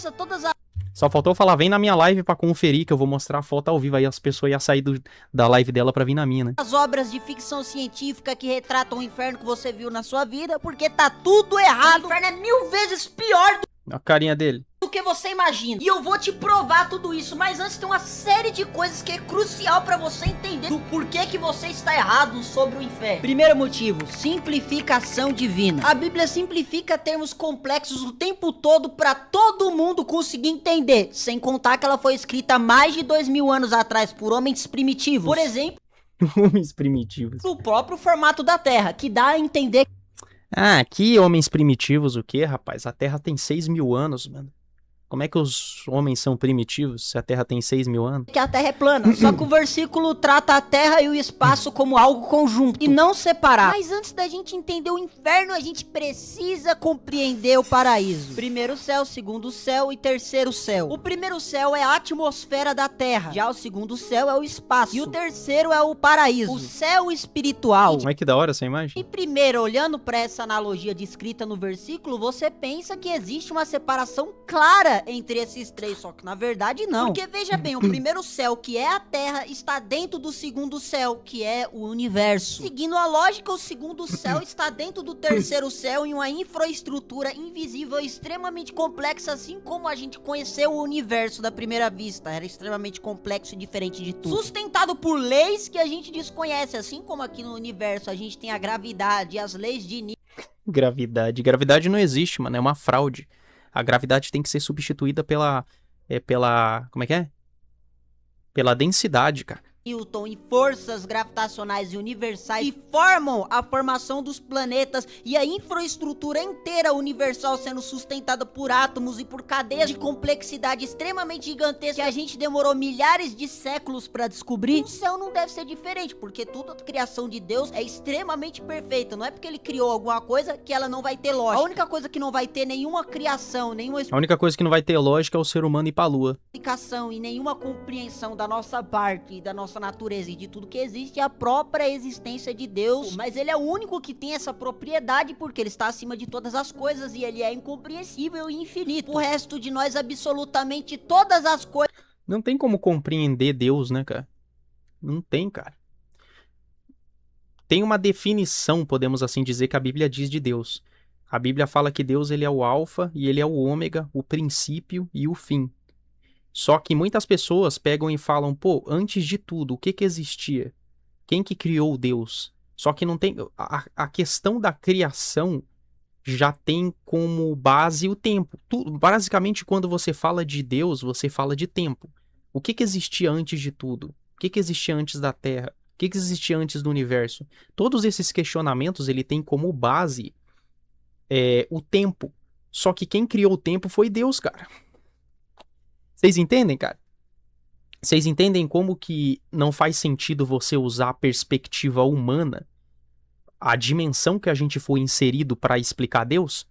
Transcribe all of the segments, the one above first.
conheça todas as Só faltou falar, vem na minha live pra conferir, que eu vou mostrar a foto ao vivo. Aí as pessoas iam sair da live dela pra vir na minha, né? obras de ficção científica que retratam o inferno que você viu na sua vida, porque tá tudo errado. O inferno é 1000 vezes pior A carinha dele. do que você imagina. E eu vou te provar tudo isso, mas antes tem uma série de coisas que é crucial pra você entender do porquê que você está errado sobre o inferno. Primeiro motivo, simplificação divina. A Bíblia simplifica termos complexos o tempo todo pra todo mundo conseguir entender, sem contar que ela foi escrita mais de 2000 anos atrás por homens primitivos. Por exemplo, Homens primitivos. o próprio formato da Terra, que dá a entender Ah, que homens primitivos o quê, rapaz? A Terra tem 6.000 anos, mano. Como é que os homens são primitivos se a Terra tem 6.000 anos? que a Terra é plana. Só que o versículo trata a Terra e o espaço como algo conjunto e não separado. Mas antes da gente entender o inferno, a gente precisa compreender o paraíso. Primeiro céu, segundo céu e terceiro céu. O primeiro céu é a atmosfera da Terra. Já o segundo céu é o espaço. E o terceiro é o paraíso, o céu espiritual. Como é que da hora essa imagem? E primeiro, olhando para essa analogia descrita no versículo, você pensa que existe uma separação clara entre esses três, só que na verdade não. Porque veja bem, o primeiro céu, que é a Terra, está dentro do segundo céu, que é o universo. Seguindo a lógica, o segundo céu está dentro do terceiro céu em uma infraestrutura invisível extremamente complexa, assim como a gente conheceu o universo da primeira vista. Era extremamente complexo e diferente de tudo. Sustentado por leis que a gente desconhece, assim como aqui no universo a gente tem a gravidade e as leis de Newton. Gravidade. Gravidade não existe, mano. É uma fraude. A gravidade tem que ser substituída pela... como é que é? Pela densidade, cara. Newton e forças gravitacionais universais que formam a formação dos planetas e a infraestrutura inteira universal sendo sustentada por átomos e por cadeias de complexidade extremamente gigantesca que a gente demorou milhares de séculos pra descobrir. O céu não deve ser diferente, porque toda a criação de Deus é extremamente perfeita. Não é porque ele criou alguma coisa que ela não vai ter lógica. A única coisa que não vai ter nenhuma criação, nenhuma A única coisa que não vai ter lógica é o ser humano ir pra lua. explicação e nenhuma compreensão da nossa parte, da nossa natureza e de tudo que existe é a própria existência de Deus. Mas ele é o único que tem essa propriedade porque ele está acima de todas as coisas e ele é incompreensível e infinito. O resto de nós, absolutamente todas as coisas. Não tem como compreender Deus, né, cara? Não tem, cara. Tem uma definição, podemos assim dizer, que a Bíblia diz de Deus. A Bíblia fala que Deus ele é o alfa e ele é o ômega, o princípio e o fim. Só que muitas pessoas pegam e falam, pô, antes de tudo, o que que existia? Quem que criou Deus? Só que não tem... A questão da criação já tem como base o tempo. Basicamente, quando você fala de Deus, você fala de tempo. O que que existia antes de tudo? O que que existia antes da Terra? O que que existia antes do universo? Todos esses questionamentos, ele tem como base o tempo. Só que quem criou o tempo foi Deus, cara. Vocês entendem, cara? Vocês entendem como que não faz sentido você usar a perspectiva humana, a dimensão que a gente foi inserido para explicar Deus?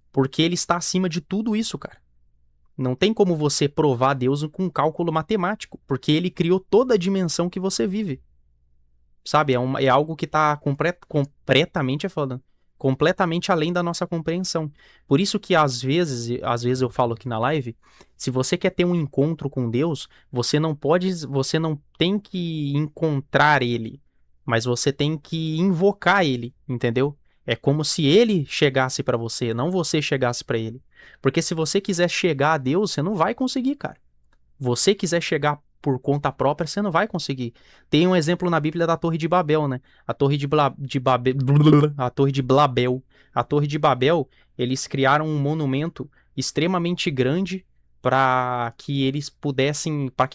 Porque ele está acima de tudo isso, cara. Não tem como você provar Deus com um cálculo matemático, porque ele criou toda a dimensão que você vive. Sabe? É algo que está completamente além da nossa compreensão. Por isso que às vezes eu falo aqui na live, se você quer ter um encontro com Deus, você não tem que encontrar ele, mas você tem que invocar ele, entendeu? É como se ele chegasse para você, não você chegasse para ele. Porque se você quiser chegar a Deus, você não vai conseguir, cara. Você quiser chegar por conta própria, você não vai conseguir. Tem um exemplo na Bíblia da Torre de Babel, né? A Torre de Babel. A Torre de Babel, eles criaram um monumento extremamente grande para que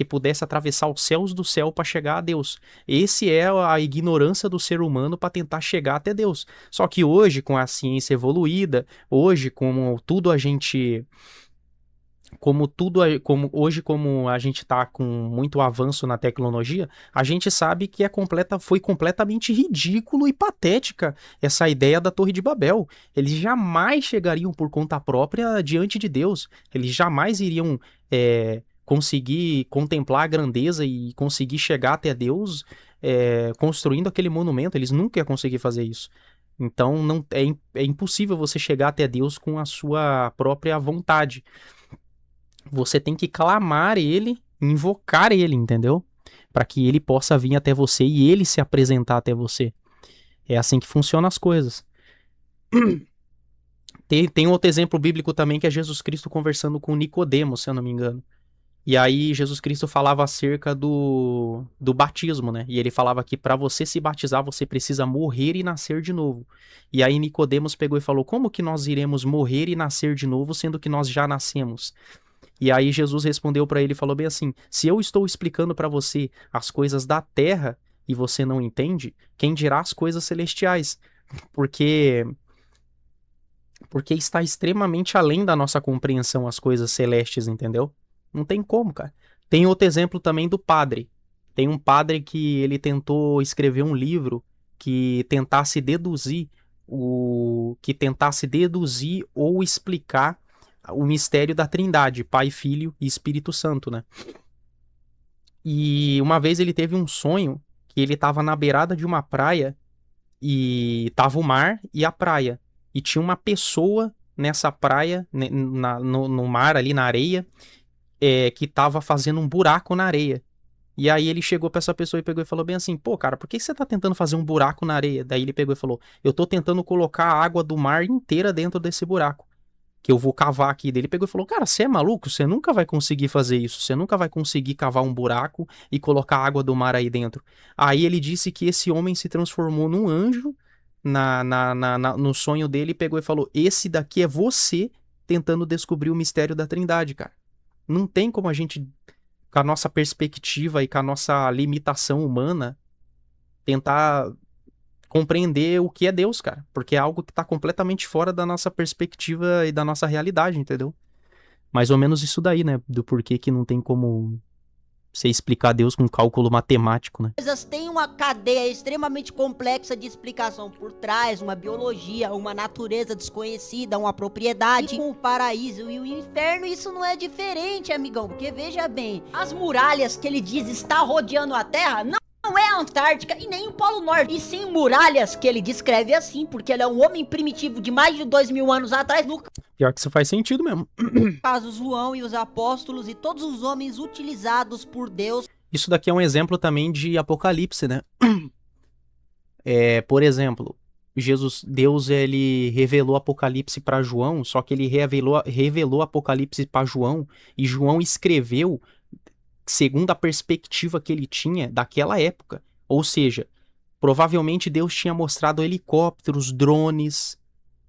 pudesse atravessar os céus do céu para chegar a Deus. Esse é a ignorância do ser humano para tentar chegar até Deus. Só que hoje, com a ciência evoluída, hoje, como a gente está com muito avanço na tecnologia, a gente sabe que foi completamente ridículo e patética essa ideia da Torre de Babel. Eles jamais chegariam por conta própria diante de Deus. Eles jamais iriam conseguir contemplar a grandeza e conseguir chegar até Deus construindo aquele monumento. Eles nunca iam conseguir fazer isso. Então é impossível você chegar até Deus com a sua própria vontade. você tem que clamar ele, invocar ele, entendeu? Para que ele possa vir até você e ele se apresentar até você. É assim que funcionam as coisas. Tem outro exemplo bíblico também, que é Jesus Cristo conversando com Nicodemos, se eu não me engano. E aí Jesus Cristo falava acerca do batismo, né? E ele falava que para você se batizar, você precisa morrer e nascer de novo. E aí Nicodemos pegou e falou: como que nós iremos morrer e nascer de novo, sendo que nós já nascemos? E aí Jesus respondeu para ele e falou bem assim: se eu estou explicando para você as coisas da terra e você não entende, quem dirá as coisas celestiais? Porque está extremamente além da nossa compreensão as coisas celestes, entendeu? Não tem como, cara. Tem outro exemplo também do padre. Tem um padre que ele tentou escrever um livro que tentasse deduzir ou explicar o mistério da Trindade, Pai, Filho e Espírito Santo, né? E uma vez ele teve um sonho que ele estava na beirada de uma praia e tava o mar e a praia. E tinha uma pessoa nessa praia, no mar ali na areia, que tava fazendo um buraco na areia. E aí ele chegou pra essa pessoa e pegou e falou bem assim: pô, cara, por que você tá tentando fazer um buraco na areia? Daí ele pegou e falou: eu tô tentando colocar a água do mar inteira dentro desse buraco que eu vou cavar aqui. Daí ele pegou e falou: cara, você é maluco? Você nunca vai conseguir fazer isso. Você nunca vai conseguir cavar um buraco e colocar a água do mar aí dentro. Aí ele disse que esse homem se transformou num anjo no sonho dele e pegou e falou: esse daqui é você tentando descobrir o mistério da Trindade, cara. Não tem como a gente, com a nossa perspectiva e com a nossa limitação humana, tentar compreender o que é Deus, cara. Porque é algo que tá completamente fora da nossa perspectiva e da nossa realidade, entendeu? Mais ou menos isso daí, né? Do porquê que não tem como você explicar Deus com cálculo matemático, né? Coisas têm uma cadeia extremamente complexa de explicação por trás, uma biologia, uma natureza desconhecida, uma propriedade. E com o paraíso e o inferno, isso não é diferente, amigão. Porque veja bem, as muralhas que ele diz está rodeando a Terra, não é a Antártica e nem o Polo Norte, e sim muralhas que ele descreve assim, porque ele é um homem primitivo de mais de 2000 anos atrás. No Pior que isso faz sentido mesmo. caso, João e os apóstolos e todos os homens utilizados por Deus. Isso daqui é um exemplo também de Apocalipse, né? Por exemplo, Deus, ele revelou Apocalipse para João, só que ele revelou Apocalipse para João, e João escreveu segundo a perspectiva que ele tinha daquela época. Ou seja, provavelmente Deus tinha mostrado helicópteros, drones.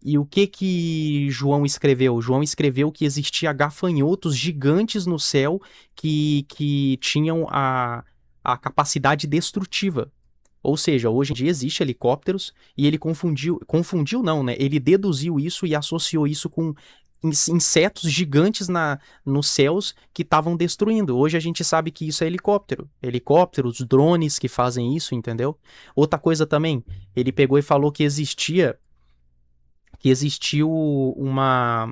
E o que João escreveu? João escreveu que existia gafanhotos gigantes no céu que tinham a capacidade destrutiva. Ou seja, hoje em dia existe helicópteros e ele confundiu não, né? Ele deduziu isso e associou isso com insetos gigantes nos céus que estavam destruindo. Hoje a gente sabe que isso é helicóptero. Helicópteros, drones que fazem isso, entendeu? Outra coisa também, ele pegou e falou que existiu uma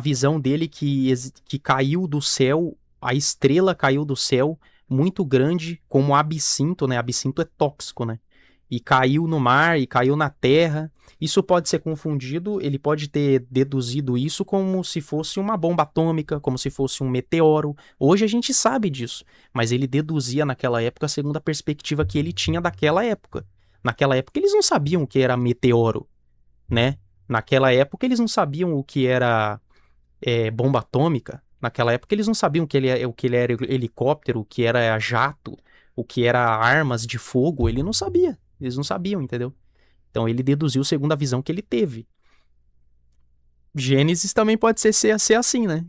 visão dele que caiu do céu, a estrela caiu do céu muito grande, como absinto, né? Absinto é tóxico, né? E caiu no mar, e caiu na terra. Isso pode ser confundido, ele pode ter deduzido isso como se fosse uma bomba atômica, como se fosse um meteoro. Hoje a gente sabe disso, mas ele deduzia naquela época segundo a perspectiva que ele tinha daquela época. Naquela época eles não sabiam o que era meteoro, né? Naquela época eles não sabiam o que era bomba atômica. Naquela época eles não sabiam o que ele era helicóptero, o que era jato, o que era armas de fogo. Ele não sabia. Eles não sabiam, entendeu? Então ele deduziu segundo a visão que ele teve. Gênesis também pode ser assim, né?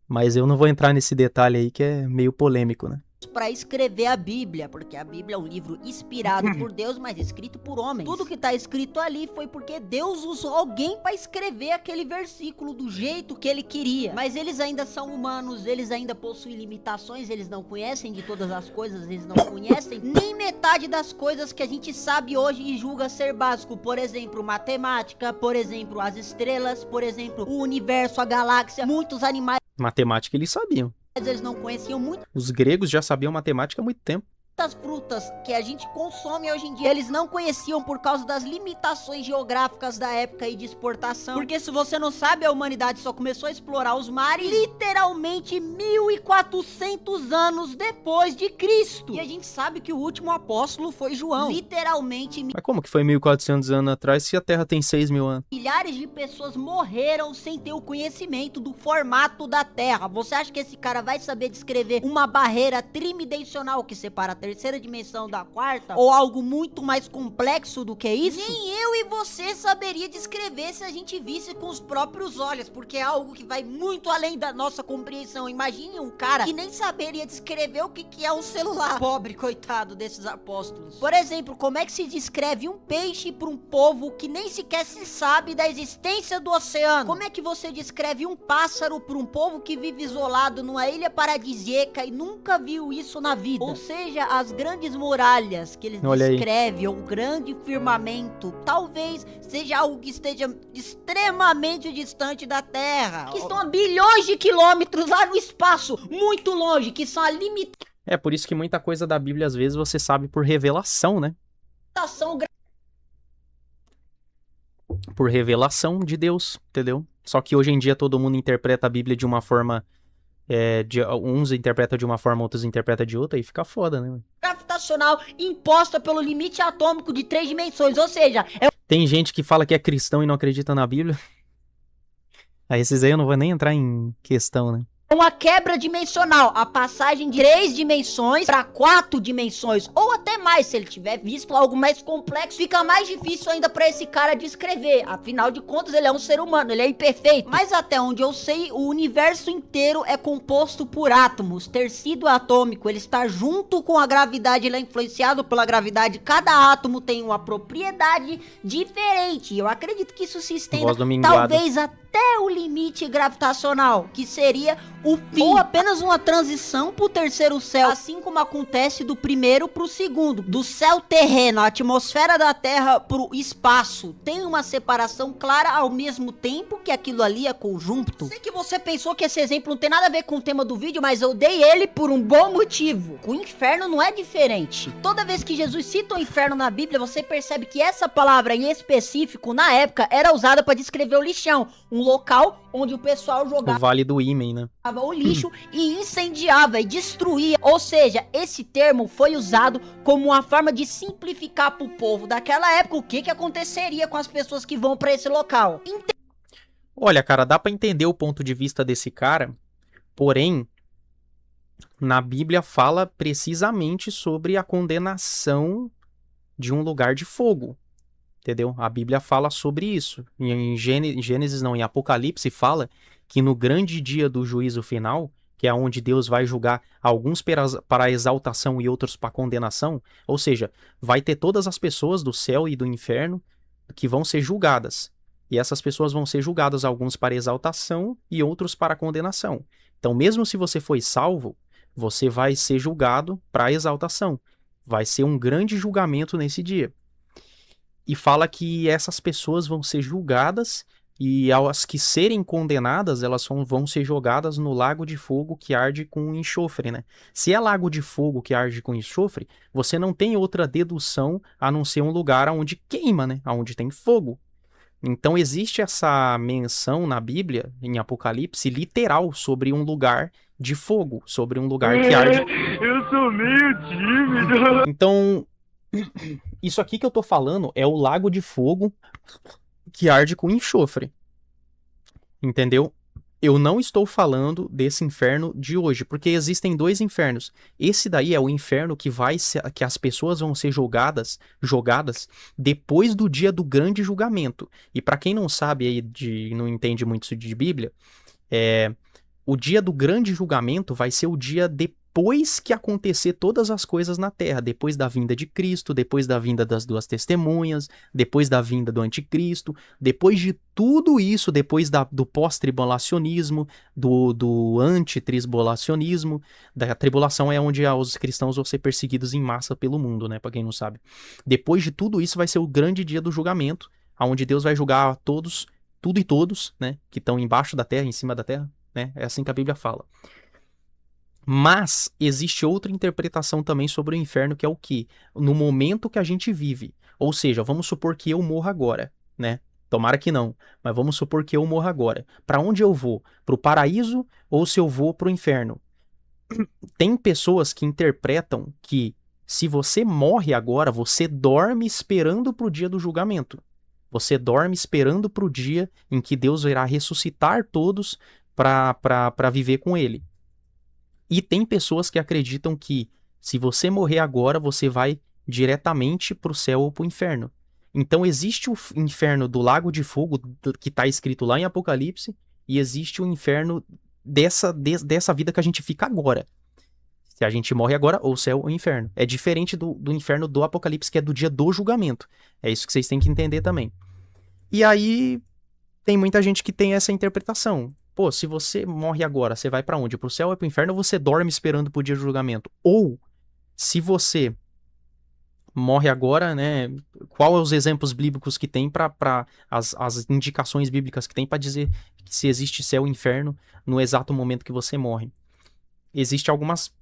Mas eu não vou entrar nesse detalhe aí que é meio polêmico, né? Para escrever a Bíblia, porque a Bíblia é um livro inspirado por Deus, mas escrito por homens. Tudo que tá escrito ali foi porque Deus usou alguém para escrever aquele versículo do jeito que ele queria. Mas eles ainda são humanos, eles ainda possuem limitações, eles não conhecem de todas as coisas, eles não conhecem nem metade das coisas que a gente sabe hoje e julga ser básico. Por exemplo, matemática, por exemplo, as estrelas, por exemplo, o universo, a galáxia, muitos animais. Matemática eles sabiam. Eles não conheciam muito. Os gregos já sabiam matemática há muito tempo. Muitas frutas que a gente consome hoje em dia, eles não conheciam por causa das limitações geográficas da época e de exportação. Porque se você não sabe, a humanidade só começou a explorar os mares literalmente 1400 anos depois de Cristo. E a gente sabe que o último apóstolo foi João. Literalmente. Mas como que foi 1400 anos atrás se a Terra tem 6.000 anos? Milhares de pessoas morreram sem ter o conhecimento do formato da Terra. Você acha que esse cara vai saber descrever uma barreira tridimensional que separa a terceira dimensão da quarta? Ou algo muito mais complexo do que isso? Nem eu e você saberia descrever se a gente visse com os próprios olhos, porque é algo que vai muito além da nossa compreensão. Imagine um cara que nem saberia descrever o que é um celular. Pobre coitado desses apóstolos. Por exemplo, como é que se descreve um peixe para um povo que nem sequer se sabe da existência do oceano? Como é que você descreve um pássaro para um povo que vive isolado numa ilha paradisíaca e nunca viu isso na vida? Ou seja, as grandes muralhas que eles descrevem, ou o grande firmamento, talvez seja algo que esteja extremamente distante da Terra, que estão a bilhões de quilômetros lá no espaço, muito longe, que são a limitação. É por isso que muita coisa da Bíblia às vezes você sabe por revelação, né? Por revelação de Deus, entendeu? Só que hoje em dia todo mundo interpreta a Bíblia de uma forma... uns interpretam de uma forma, outros interpretam de outra, e fica foda, né? Gravitacional imposta pelo limite atômico de 3 dimensões, ou seja... Tem gente que fala que é cristão e não acredita na Bíblia. Aí esses aí eu não vou nem entrar em questão, né? Uma quebra dimensional, a passagem de 3 dimensões para 4 dimensões, ou até mais, se ele tiver visto algo mais complexo, fica mais difícil ainda para esse cara descrever. Afinal de contas, ele é um ser humano, ele é imperfeito. Mas até onde eu sei, o universo inteiro é composto por átomos. Tecido atômico, ele está junto com a gravidade, ele é influenciado pela gravidade. Cada átomo tem uma propriedade diferente. Eu acredito que isso se estenda talvez até o limite gravitacional, que seria o fim, ou apenas uma transição pro terceiro céu, assim como acontece do primeiro pro segundo, do céu terreno, a atmosfera da Terra pro espaço. Tem uma separação clara ao mesmo tempo que aquilo ali é conjunto. Sei que você pensou que esse exemplo não tem nada a ver com o tema do vídeo, mas eu dei ele por um bom motivo. O inferno não é diferente. Toda vez que Jesus cita o inferno na Bíblia, você percebe que essa palavra em específico, na época, era usada para descrever o lixão, um local onde o pessoal jogava o Vale do Imen, né? O lixo e incendiava e destruía. Ou seja, esse termo foi usado como uma forma de simplificar pro povo daquela época o que aconteceria com as pessoas que vão para esse local. Olha, cara, dá pra entender o ponto de vista desse cara, porém, na Bíblia fala precisamente sobre a condenação de um lugar de fogo. Entendeu? A Bíblia fala sobre isso. Em Gênesis não, em Apocalipse fala que no grande dia do juízo final, que é onde Deus vai julgar alguns para exaltação e outros para condenação, ou seja, vai ter todas as pessoas do céu e do inferno que vão ser julgadas. E essas pessoas vão ser julgadas, alguns para exaltação e outros para condenação. Então, mesmo se você foi salvo, você vai ser julgado para exaltação. Vai ser um grande julgamento nesse dia. E fala que essas pessoas vão ser julgadas e as que serem condenadas, elas vão ser jogadas no lago de fogo que arde com enxofre, né? Se é lago de fogo que arde com enxofre, você não tem outra dedução a não ser um lugar onde queima, né? Onde tem fogo. Então existe essa menção na Bíblia, em Apocalipse, literal, sobre um lugar de fogo, sobre um lugar que arde... Eu sou meio tímido. Então... Isso aqui que eu tô falando é o lago de fogo que arde com enxofre. Entendeu? Eu não estou falando desse inferno de hoje, porque existem 2 infernos. Esse daí é o inferno que que as pessoas vão ser jogadas depois do dia do grande julgamento. E para quem não sabe aí, não entende muito isso de Bíblia, o dia do grande julgamento vai ser o dia depois que acontecer todas as coisas na Terra, depois da vinda de Cristo, depois da vinda das 2 testemunhas, depois da vinda do anticristo, depois de tudo isso, depois do pós-tribulacionismo, do anti-tribulacionismo, da tribulação é onde os cristãos vão ser perseguidos em massa pelo mundo, né, pra quem não sabe. Depois de tudo isso vai ser o grande dia do julgamento, onde Deus vai julgar todos, tudo e todos, né, que estão embaixo da terra, em cima da terra, né, é assim que a Bíblia fala. Mas existe outra interpretação também sobre o inferno, que é o quê? No momento que a gente vive. Ou seja, vamos supor que eu morra agora, né? Tomara que não, mas vamos supor que eu morra agora. Para onde eu vou? Para o paraíso ou se eu vou para o inferno? Tem pessoas que interpretam que se você morre agora, você dorme esperando para o dia do julgamento. Você dorme esperando para o dia em que Deus irá ressuscitar todos para viver com ele. E tem pessoas que acreditam que se você morrer agora, você vai diretamente para o céu ou para o inferno. Então existe o inferno do lago de fogo, que está escrito lá em Apocalipse, e existe o inferno dessa vida que a gente fica agora. Se a gente morre agora, ou céu ou inferno. É diferente do inferno do Apocalipse, que é do dia do julgamento. É isso que vocês têm que entender também. E aí, tem muita gente que tem essa interpretação. Pô, se você morre agora, você vai pra onde? Pro céu ou pro inferno, ou você dorme esperando pro dia do julgamento? Ou, se você morre agora, né? Qual é os exemplos bíblicos que tem para as indicações bíblicas que tem para dizer se existe céu ou inferno no exato momento que você morre? Existem algumas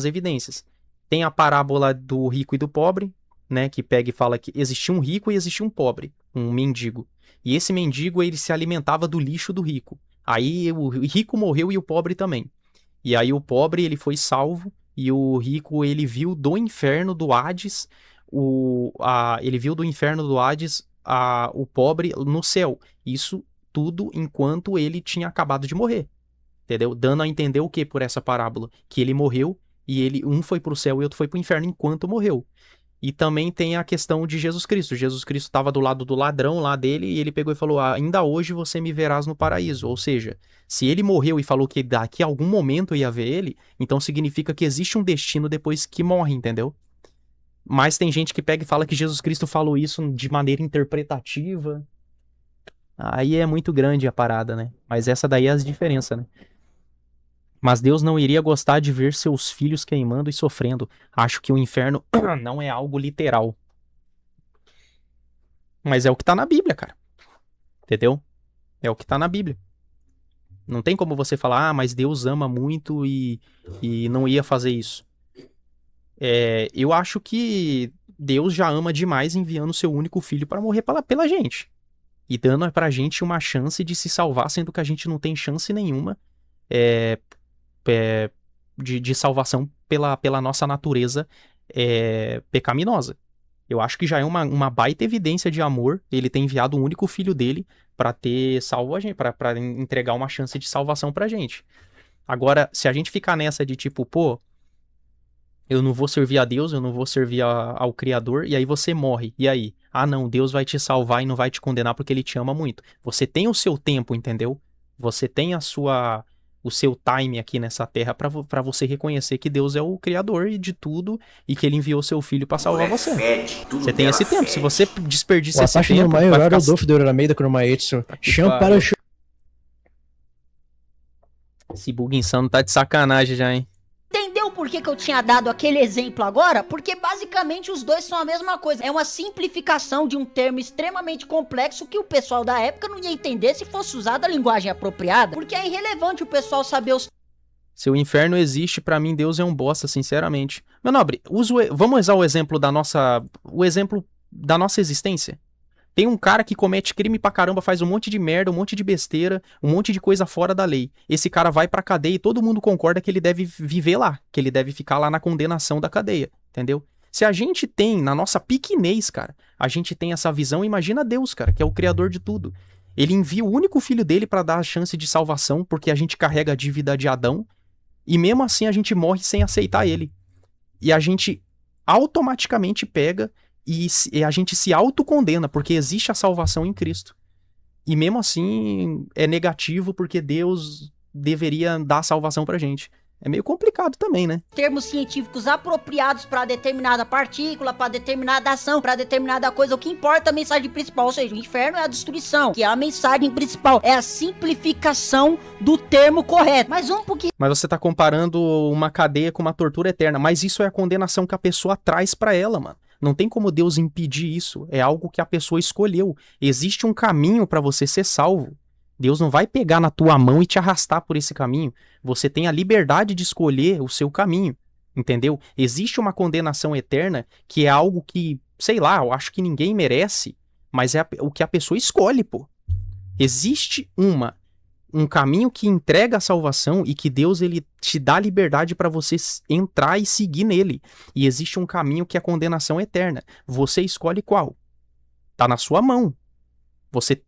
evidências. Tem a parábola do rico e do pobre, né, que pega e fala que existia um rico e existia um pobre, um mendigo. E esse mendigo, ele se alimentava do lixo do rico. Aí o rico morreu e o pobre também. E aí o pobre, ele foi salvo, e o rico, ele viu do inferno do Hades, ele viu do inferno do Hades o pobre no céu. Isso tudo enquanto ele tinha acabado de morrer. Entendeu? Dando a entender o que por essa parábola? Que ele morreu e um foi pro céu e outro foi pro inferno enquanto morreu. E também tem a questão de Jesus Cristo. Jesus Cristo estava do lado do ladrão lá dele e ele pegou e falou: ainda hoje você me verás no paraíso. Ou seja, se ele morreu e falou que daqui a algum momento ia ver ele, então significa que existe um destino depois que morre, entendeu? Mas tem gente que pega e fala que Jesus Cristo falou isso de maneira interpretativa. Aí é muito grande a parada, né? Mas essa daí é a diferença, né? Mas Deus não iria gostar de ver seus filhos queimando e sofrendo. Acho que o inferno não é algo literal. Mas é o que tá na Bíblia, cara. Entendeu? É o que tá na Bíblia. Não tem como você falar, mas Deus ama muito e não ia fazer isso. Eu acho que Deus já ama demais enviando seu único filho para morrer pela gente. E dando pra gente uma chance de se salvar, sendo que a gente não tem chance nenhuma de salvação pela nossa natureza pecaminosa. Eu acho que já é uma baita evidência de amor ele ter enviado o único filho dele para ter salvo a gente, para entregar uma chance de salvação pra gente. Agora, se a gente ficar nessa de tipo, pô, eu não vou servir a Deus, eu não vou servir ao Criador, e aí você morre. E aí? Ah, não, Deus vai te salvar e não vai te condenar porque ele te ama muito. Você tem o seu tempo, entendeu? Você tem o seu time aqui nessa terra pra você reconhecer que Deus é o Criador de tudo e que ele enviou seu filho pra salvar você. Você tem esse tempo. Se você desperdiça esse tempo... vai ficar... Esse bug insano tá de sacanagem já, hein? Entendeu por que eu tinha dado aquele exemplo agora? Porque basicamente os dois são a mesma coisa. É uma simplificação de um termo extremamente complexo que o pessoal da época não ia entender se fosse usada a linguagem apropriada. Porque é irrelevante o pessoal saber os... Se o inferno existe, pra mim Deus é um bosta, sinceramente. Meu nobre, vamos usar o exemplo da nossa existência. Tem um cara que comete crime pra caramba, faz um monte de merda, um monte de besteira, um monte de coisa fora da lei. Esse cara vai pra cadeia e todo mundo concorda que ele deve viver lá, que ele deve ficar lá na condenação da cadeia, entendeu? Se a gente tem, na nossa pequenez, cara, a gente tem essa visão, imagina Deus, cara, que é o criador de tudo. Ele envia o único filho dele pra dar a chance de salvação, porque a gente carrega a dívida de Adão, e mesmo assim a gente morre sem aceitar ele. E a gente automaticamente pega... E a gente se autocondena, porque existe a salvação em Cristo. E mesmo assim, é negativo, porque Deus deveria dar a salvação pra gente. É meio complicado também, né? Termos científicos apropriados para determinada partícula, para determinada ação, para determinada coisa. O que importa é a mensagem principal, ou seja, o inferno é a destruição, que é a mensagem principal. É a simplificação do termo correto. Mas um pouquinho... Mas você tá comparando uma cadeia com uma tortura eterna. Mas isso é a condenação que a pessoa traz pra ela, mano. Não tem como Deus impedir isso. É algo que a pessoa escolheu. Existe um caminho para você ser salvo. Deus não vai pegar na tua mão e te arrastar por esse caminho. Você tem a liberdade de escolher o seu caminho, entendeu? Existe uma condenação eterna que é algo que, sei lá, eu acho que ninguém merece, mas é o que a pessoa escolhe, pô. Existe um caminho que entrega a salvação e que Deus ele te dá liberdade para você entrar e seguir nele. E existe um caminho que é a condenação eterna. Você escolhe qual? Tá na sua mão.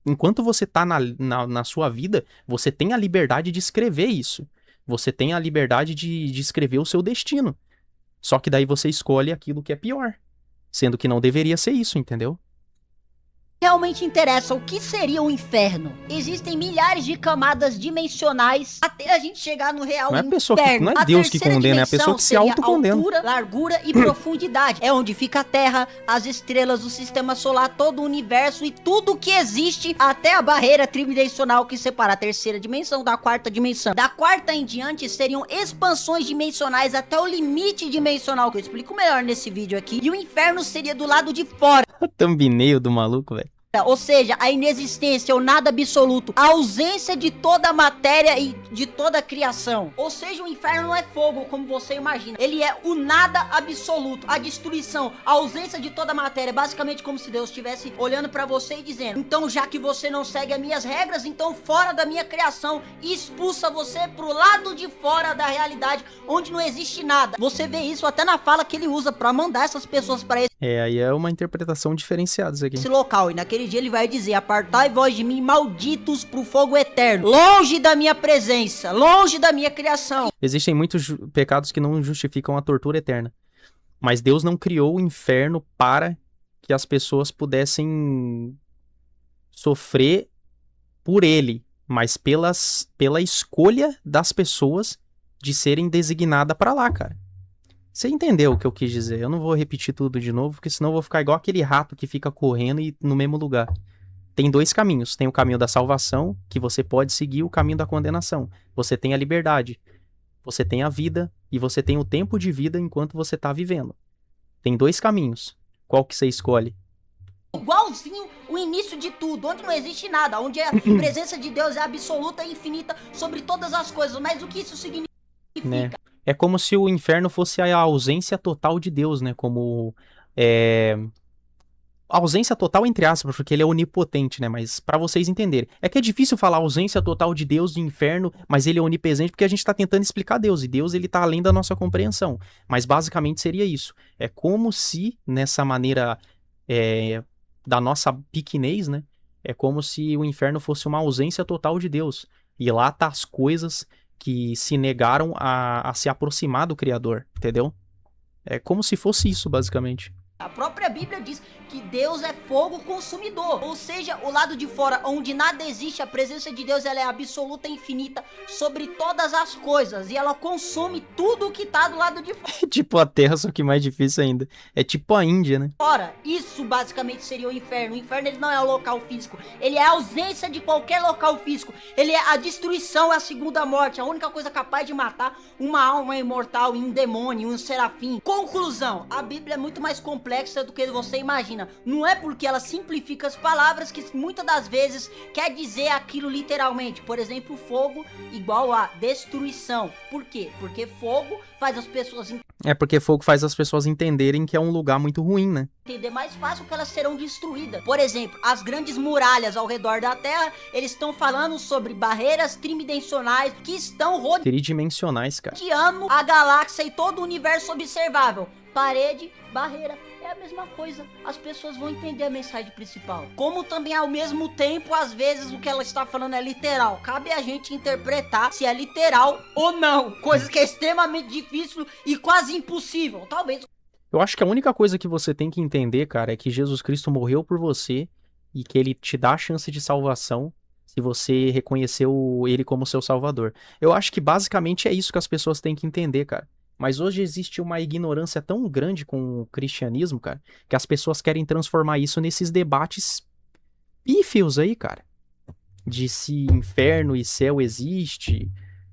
Enquanto você tá na sua vida, você tem a liberdade de escrever isso. Você tem a liberdade de escrever o seu destino. Só que daí você escolhe aquilo que é pior. Sendo que não deveria ser isso, entendeu? Realmente interessa o que seria o inferno. Existem milhares de camadas dimensionais até a gente chegar no real Não é a inferno. pessoa que, não é Deus que condena, é a pessoa que se autocondena. Altura, largura e profundidade. É onde fica a Terra, as estrelas, o sistema solar, todo o universo e tudo que existe até a barreira tridimensional que separa a terceira dimensão da quarta dimensão. Da quarta em diante seriam expansões dimensionais até o limite dimensional, que eu explico melhor nesse vídeo aqui. E o inferno seria do lado de fora. O thumbnail do maluco, velho. Ou seja, a inexistência, o nada absoluto, a ausência de toda a matéria e de toda a criação. Ou seja, o inferno não é fogo, como você imagina. Ele é o nada absoluto, a destruição, a ausência de toda a matéria. Basicamente como se Deus estivesse olhando pra você e dizendo: então já que você não segue as minhas regras, então fora da minha criação, e expulsa você pro lado de fora da realidade, onde não existe nada. Você vê isso até na fala que ele usa pra mandar essas pessoas pra Aí é uma interpretação diferenciada isso aqui. esse local. E naquele dia ele vai dizer: apartai vós de mim, malditos, pro fogo eterno, longe da minha presença, longe da minha criação. Existem muitos pecados que não justificam a tortura eterna. Mas Deus não criou o inferno para que as pessoas pudessem sofrer por ele, mas pela escolha das pessoas de serem designadas para lá, cara. Você entendeu o que eu quis dizer? Eu não vou repetir tudo de novo, porque senão eu vou ficar igual aquele rato que fica correndo e no mesmo lugar. Tem dois caminhos. Tem o caminho da salvação, que você pode seguir, o caminho da condenação. Você tem a liberdade, você tem a vida e você tem o tempo de vida enquanto você tá vivendo. Tem dois caminhos. Qual que você escolhe? Igualzinho o início de tudo, onde não existe nada, onde a presença de Deus é absoluta e infinita sobre todas as coisas. Mas o que isso significa? Né? É como se o inferno fosse a ausência total de Deus, né? Como a ausência total entre aspas, porque ele é onipotente, né? Mas pra vocês entenderem. É que é difícil falar ausência total de Deus do inferno, mas ele é onipresente porque a gente tá tentando explicar Deus. E Deus, ele tá além da nossa compreensão. Mas basicamente seria isso. É como se, nessa maneira da nossa pequenez, né? É como se o inferno fosse uma ausência total de Deus. E lá tá as coisas que se negaram a se aproximar do Criador, entendeu? É como se fosse isso, basicamente. A própria Bíblia diz que Deus é fogo consumidor, ou seja, o lado de fora, onde nada existe, a presença de Deus ela é absoluta e infinita sobre todas as coisas, e ela consome tudo que tá do lado de É tipo a Terra, só que mais difícil ainda. É tipo a Índia, né? fora. Isso basicamente seria o inferno. O inferno ele não é o local físico, ele é a ausência de qualquer local físico, ele é a destruição, é a segunda morte, a única coisa capaz de matar uma alma imortal e um demônio, um serafim. Conclusão, a Bíblia é muito mais complexa do que você imagina. Não é porque ela simplifica as palavras que muitas das vezes quer dizer aquilo literalmente. Por exemplo, fogo igual a destruição. Por quê? Porque fogo faz as pessoas É porque fogo faz as pessoas entenderem que é um lugar muito ruim, né? entender mais fácil que elas serão destruídas. Por exemplo, as grandes muralhas ao redor da Terra, eles estão falando sobre barreiras tridimensionais que estão Tridimensionais, cara. rodeando a galáxia e todo o universo observável. Parede, barreira, é a mesma coisa. As pessoas vão entender a mensagem principal. Como também, ao mesmo tempo, às vezes o que ela está falando é literal. Cabe a gente interpretar se é literal ou não. Coisa que é extremamente difícil e quase impossível. Talvez. Eu acho que a única coisa que você tem que entender, cara, é que Jesus Cristo morreu por você e que ele te dá a chance de salvação se você reconheceu ele como seu salvador. Eu acho que basicamente é isso que as pessoas têm que entender, cara. Mas hoje existe uma ignorância tão grande com o cristianismo, cara, que as pessoas querem transformar isso nesses debates pífios aí, cara. De se inferno e céu existe,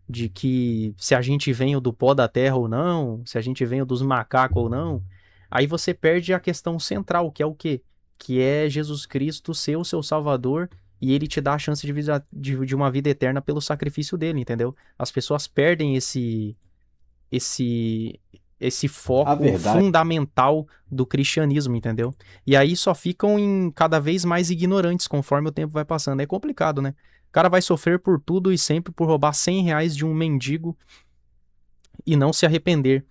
de que se a gente veio do pó da terra ou não, se a gente veio dos macacos ou não. Aí você perde a questão central, que é o quê? Que é Jesus Cristo ser o seu salvador e ele te dá a chance de uma vida eterna pelo sacrifício dele, entendeu? As pessoas perdem esse foco fundamental do cristianismo, entendeu? E aí só ficam cada vez mais ignorantes conforme o tempo vai passando. É complicado, né? O cara vai sofrer por tudo e sempre por roubar R$100 de um mendigo e não se arrepender.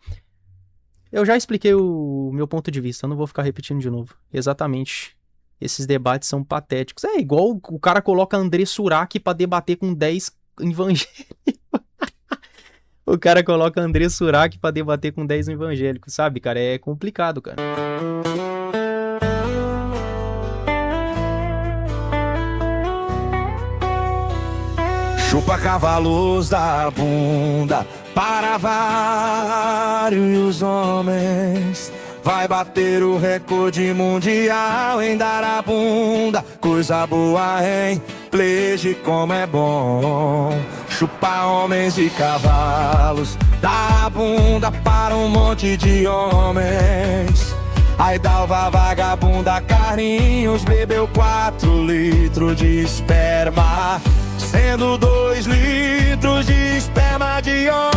Eu já expliquei o meu ponto de vista, eu não vou ficar repetindo de novo. Exatamente. Esses debates são patéticos. É igual o cara coloca André Surak pra debater com 10 evangélicos. O cara coloca André Surak pra debater com 10 evangélicos, sabe, cara? É complicado, cara. Chupa cavalos da bunda para vários homens. Vai bater o recorde mundial em dar a bunda. Coisa boa, hein? Pleje como é bom. Chupa homens e cavalos. Dá a bunda para um monte de homens. Aí Dalva vagabunda Carlinhos bebeu 4 litros de esperma, sendo 2 litros de esperma de homem.